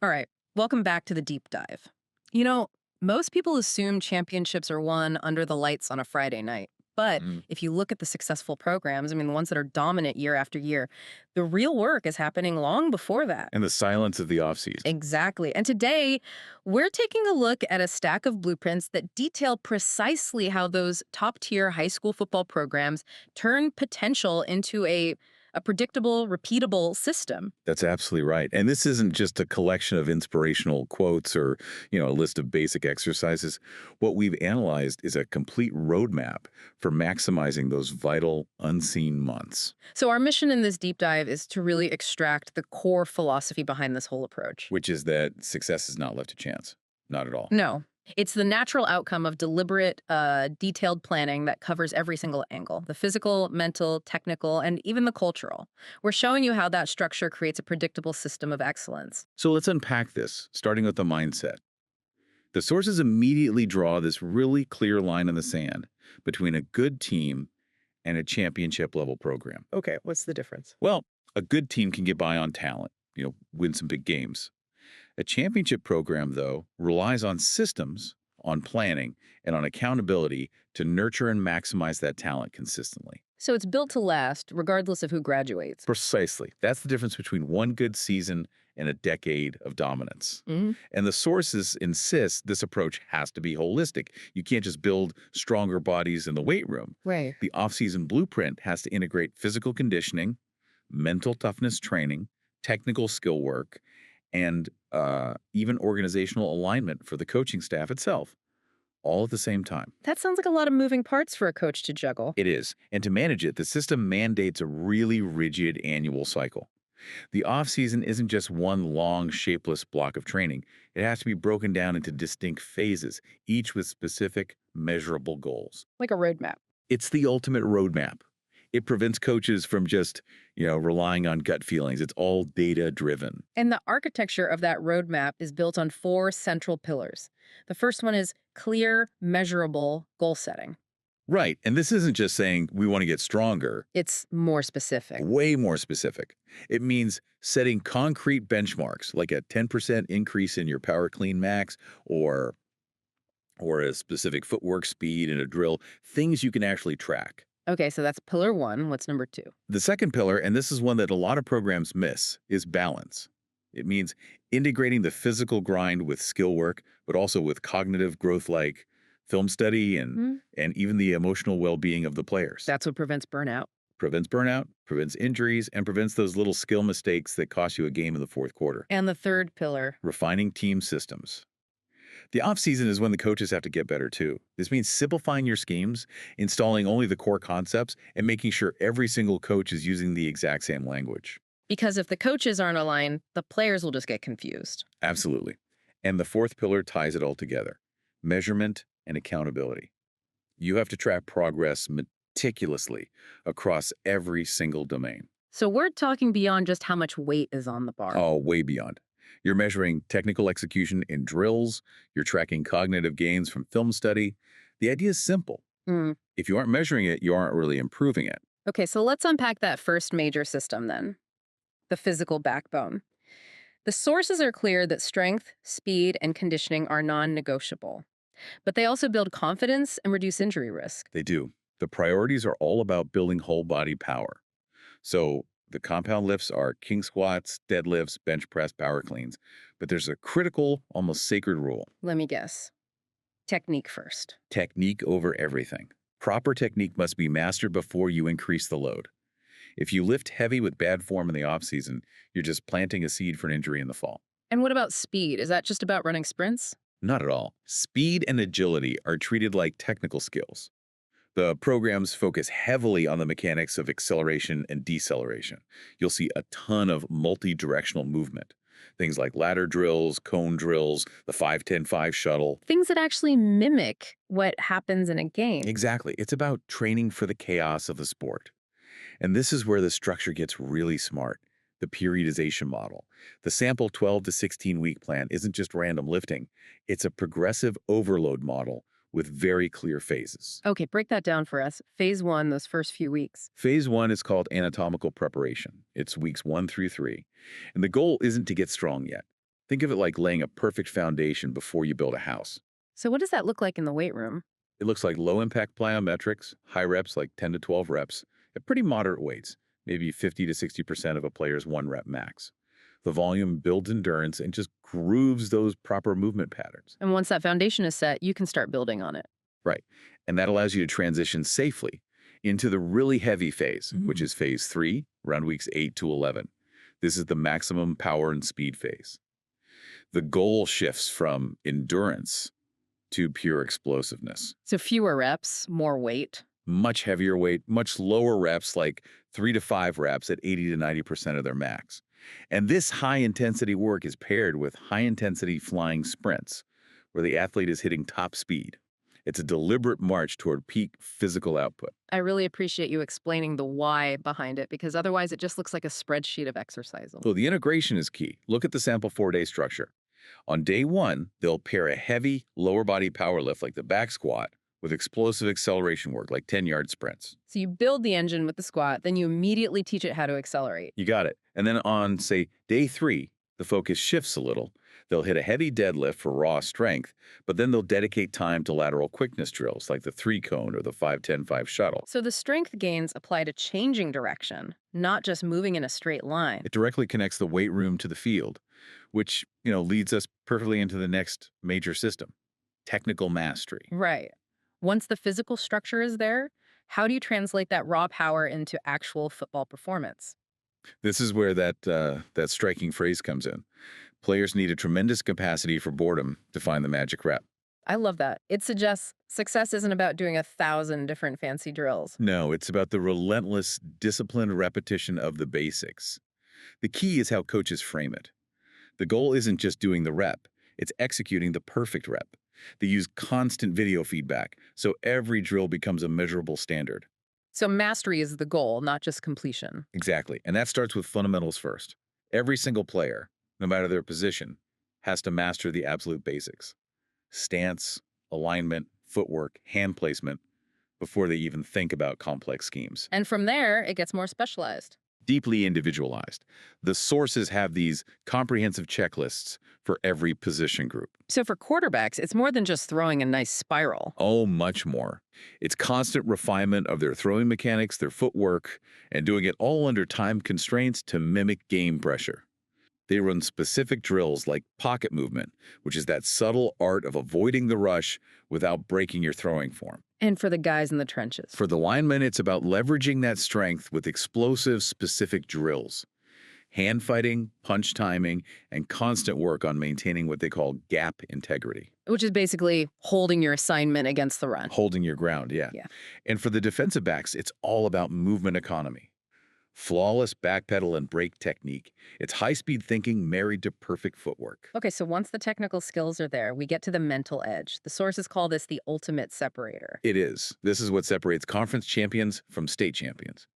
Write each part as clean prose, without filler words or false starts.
All right, welcome back to the deep dive. You know, most people assume championships are won under the lights on a Friday night. But Mm. if you look at the successful programs, I mean, the ones that are dominant year after year, the real work is happening long before that. And the silence of the offseason. Exactly. And today, we're taking a look at a stack of blueprints that detail precisely how those top tier high school football programs turn potential into a predictable, repeatable system. That's absolutely right. And this isn't just a collection of inspirational quotes or, a list of basic exercises. What we've analyzed is a complete roadmap for maximizing those vital, unseen months, So, our mission in this deep dive is to really extract the core philosophy behind this whole approach. which is that success is not left to chance. Not at all. No, it's the natural outcome of deliberate, detailed planning that covers every single angle: the physical, mental, technical, and even the cultural. We're showing you how that structure creates a predictable system of excellence. So let's unpack this, starting with the mindset. The sources immediately draw this really clear line in the sand between a good team and a championship level program. Okay, what's the difference? Well, a good team can get by on talent, win some big games. A championship program, though, relies on systems, on planning, and on accountability to nurture and maximize that talent consistently. So it's built to last, regardless of who graduates. Precisely. That's the difference between one good season and a decade of dominance. Mhm. And the sources insist this approach has to be holistic. You can't just build stronger bodies in the weight room. Right. The off-season blueprint has to integrate physical conditioning, mental toughness training, technical skill work, and even organizational alignment for the coaching staff itself, all at the same time. That sounds like a lot of moving parts for a coach to juggle. It is. And to manage it, the system mandates a really rigid annual cycle. The off-season isn't just one long, shapeless block of training. It has to be broken down into distinct phases, each with specific, measurable goals. Like a roadmap. It's the ultimate roadmap. It prevents coaches from just, relying on gut feelings. It's all data-driven. And the architecture of that roadmap is built on four central pillars. The first one is clear, measurable goal setting. Right. And this isn't just saying we want to get stronger, It's more specific. way more specific. It means setting concrete benchmarks, like a 10% increase in your power clean max or a specific footwork speed in a drill, things you can actually track. Okay, so that's pillar one. What's number two? The second pillar, and this is one that a lot of programs miss, is balance. It means integrating the physical grind with skill work, but also with cognitive growth like film study Hmm? and even the emotional well-being of the players. That's what prevents burnout. Prevents burnout, prevents injuries, and prevents those little skill mistakes that cost you a game in the fourth quarter. And the third pillar. Refining team systems. The offseason is when the coaches have to get better too. This means simplifying your schemes, installing only the core concepts, and making sure every single coach is using the exact same language. Because if the coaches aren't aligned, the players will just get confused. Absolutely. And the fourth pillar ties it all together: measurement and accountability. You have to track progress meticulously across every single domain. So we're talking beyond just how much weight is on the bar. Oh, way beyond. You're measuring technical execution in drills, you're tracking cognitive gains from film study. The idea is simple. Mm. If you aren't measuring it, you aren't really improving it. Okay, so let's unpack that first major system then: the physical backbone. The sources are clear that strength, speed, and conditioning are non negotiable, but they also build confidence and reduce injury risk. They do. The priorities are all about building whole body power. So the compound lifts are king squats, deadlifts, bench press, power cleans. But there's a critical, almost sacred rule: Let me guess. Technique first. technique over everything. Proper technique must be mastered before you increase the load. If you lift heavy with bad form in the off-season, you're just planting a seed for an injury in the fall. And what about speed? Is that just about running sprints? Not at all. Speed and agility are treated like technical skills. The programs focus heavily on the mechanics of acceleration and deceleration. You'll see a ton of multi-directional movement. Things like ladder drills, cone drills, the 5-10-5 shuttle. Things that actually mimic what happens in a game. Exactly. It's about training for the chaos of the sport. And this is where the structure gets really smart: the periodization model. The sample 12 to 16 week plan isn't just random lifting, it's a progressive overload model with very clear phases. Okay, break that down for us. Phase one, those first few weeks. Phase one is called anatomical preparation. It's weeks 1 through 3. And the goal isn't to get strong yet. Think of it like laying a perfect foundation before you build a house. So what does that look like in the weight room? It looks like low-impact plyometrics, high reps like 10 to 12 reps, at pretty moderate weights, maybe 50 to 60% of a player's one-rep max. The volume builds endurance and just grooves those proper movement patterns. And once that foundation is set, you can start building on it. Right. And that allows you to transition safely into the really heavy phase, which is phase 3, around weeks 8 to 11. This is the maximum power and speed phase. The goal shifts from endurance to pure explosiveness. So fewer reps, more weight. Much heavier weight, much lower reps, like 3 to 5 reps at 80 to 90% of their max. And this high-intensity work is paired with high-intensity flying sprints, where the athlete is hitting top speed. It's a deliberate march toward peak physical output. I really appreciate you explaining the why behind it because otherwise it just looks like a spreadsheet of exercises. So the integration is key. Look at the sample 4-day structure. On day 1, they'll pair a heavy lower body power lift like the back squat with explosive acceleration work like 10-yard sprints. So you build the engine with the squat, then you immediately teach it how to accelerate. You got it. And then on, say, day 3, the focus shifts a little. They'll hit a heavy deadlift for raw strength, but then they'll dedicate time to lateral quickness drills like the 3-cone or the 5-10-5 shuttle. So the strength gains apply to changing direction, not just moving in a straight line. It directly connects the weight room to the field, which, leads us perfectly into the next major system, technical mastery. Right. Once the physical structure is there, how do you translate that raw power into actual football performance? This is where that striking phrase comes in. Players need a tremendous capacity for boredom to find the magic rep. I love that. It suggests success isn't about doing 1,000 different fancy drills. No, it's about the relentless, disciplined repetition of the basics. The key is how coaches frame it. The goal isn't just doing the rep, it's executing the perfect rep. They use constant video feedback, so every drill becomes a measurable standard. So mastery is the goal, not just completion. Exactly, and that starts with fundamentals first. Every single player, no matter their position, has to master the absolute basics. Stance, alignment, footwork, hand placement, before they even think about complex schemes. And from there, it gets more specialized. Deeply individualized. The sources have these comprehensive checklists for every position group. So for quarterbacks, it's more than just throwing a nice spiral. Oh, much more. It's constant refinement of their throwing mechanics, their footwork, and doing it all under time constraints to mimic game pressure. They run specific drills like pocket movement, which is that subtle art of avoiding the rush without breaking your throwing form. And for the guys in the trenches. For the linemen, it's about leveraging that strength with explosive, specific drills. Hand fighting, punch timing, and constant work on maintaining what they call gap integrity. Which is basically holding your assignment against the run. Holding your ground, yeah. And for the defensive backs, it's all about movement economy. Flawless backpedal and brake technique. It's high-speed thinking married to perfect footwork. Okay, so once the technical skills are there, we get to the mental edge. The sources call this the ultimate separator. It is. This is what separates conference champions from state champions.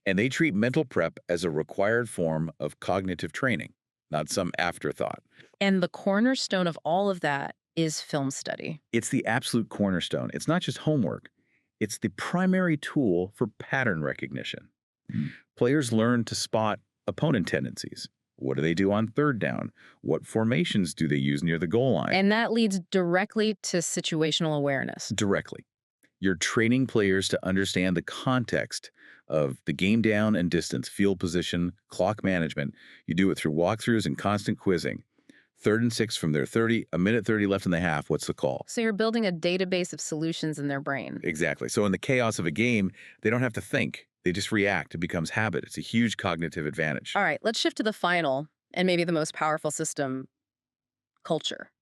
And they treat mental prep as a required form of cognitive training, not some afterthought. And the cornerstone of all of that is film study. It's the absolute cornerstone. It's not just homework. It's the primary tool for pattern recognition. Players learn to spot opponent tendencies. What do they do on third down? What formations do they use near the goal line? And that leads directly to situational awareness. Directly. You're training players to understand the context of the game down and distance, field position, clock management. You do it through walkthroughs and constant quizzing. 3rd and 6 from their 30, a minute 30 left in the half. What's the call? So you're building a database of solutions in their brain. Exactly. So in the chaos of a game, they don't have to think. They just react. It becomes habit. It's a huge cognitive advantage. All right, let's shift to the final and maybe the most powerful system, culture.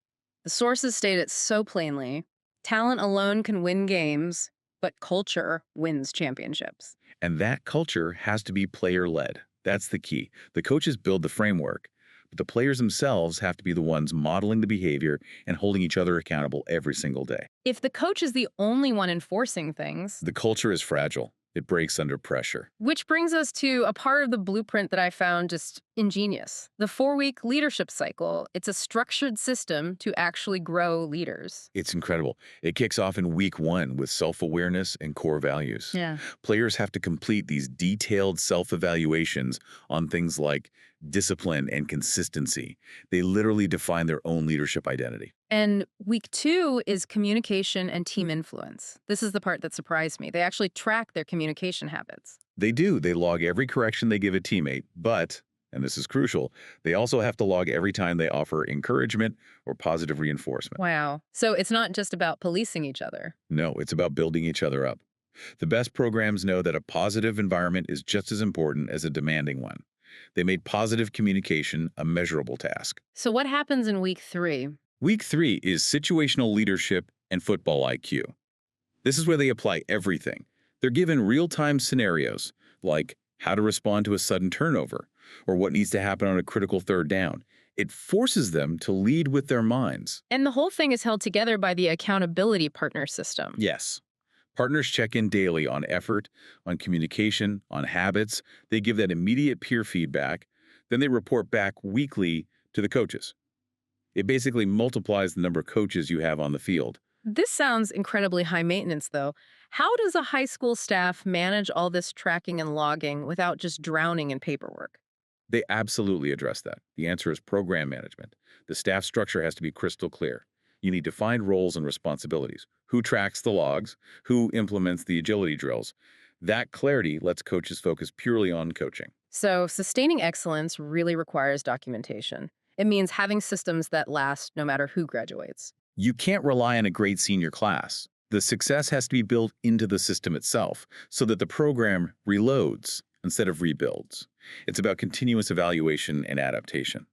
The sources state it so plainly. Talent alone can win games, but culture wins championships. And that culture has to be player-led. That's the key. The coaches build the framework, but the players themselves have to be the ones modeling the behavior and holding each other accountable every single day. If the coach is the only one enforcing things, The culture is fragile. It breaks under pressure. which brings us to a part of the blueprint that I found just, ingenious. The 4-week leadership cycle, it's a structured system to actually grow leaders. It's incredible. It kicks off in week 1 with self-awareness and core values. Yeah. Players have to complete these detailed self-evaluations on things like discipline and consistency. They literally define their own leadership identity. And week 2 is communication and team influence. This is the part that surprised me. They actually track their communication habits. They do. They log every correction they give a teammate, but, and this is crucial, they also have to log every time they offer encouragement or positive reinforcement. Wow. So it's not just about policing each other. No, it's about building each other up. The best programs know that a positive environment is just as important as a demanding one. They made positive communication a measurable task. So what happens in week 3? Week 3 is situational leadership and football IQ. This is where they apply everything. They're given real-time scenarios, like how to respond to a sudden turnover, or what needs to happen on a critical third down. It forces them to lead with their minds. And the whole thing is held together by the accountability partner system. Yes. Partners check in daily on effort, on communication, on habits. They give that immediate peer feedback. Then they report back weekly to the coaches. It basically multiplies the number of coaches you have on the field. This sounds incredibly high maintenance, though. How does a high school staff manage all this tracking and logging without just drowning in paperwork? They absolutely address that. The answer is program management. The staff structure has to be crystal clear. You need defined roles and responsibilities. Who tracks the logs? Who implements the agility drills? That clarity lets coaches focus purely on coaching. So, sustaining excellence really requires documentation. It means having systems that last no matter who graduates. You can't rely on a great senior class. The success has to be built into the system itself so that the program reloads instead of rebuilds. It's about continuous evaluation and adaptation.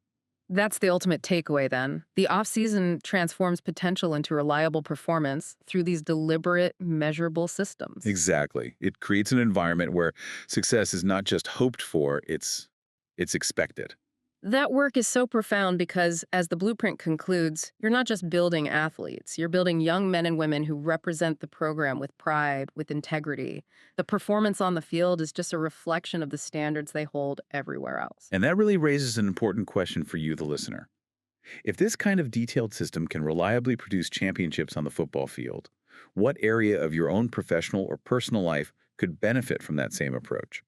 That's the ultimate takeaway, then. The off-season transforms potential into reliable performance through these deliberate, measurable systems. Exactly. It creates an environment where success is not just hoped for, it's expected. That work is so profound because, as the blueprint concludes, you're not just building athletes, you're building young men and women who represent the program with pride, with integrity. The performance on the field is just a reflection of the standards they hold everywhere else. And that really raises an important question for you, the listener. If this kind of detailed system can reliably produce championships on the football field, what area of your own professional or personal life could benefit from that same approach?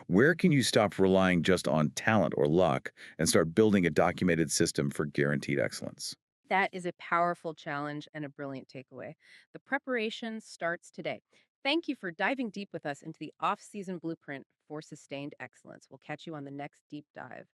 Where can you stop relying just on talent or luck and start building a documented system for guaranteed excellence? That Is a powerful challenge and a brilliant takeaway. The preparation starts today. Thank you for diving deep with us into the off season blueprint for sustained excellence. We'll catch you on the next deep dive.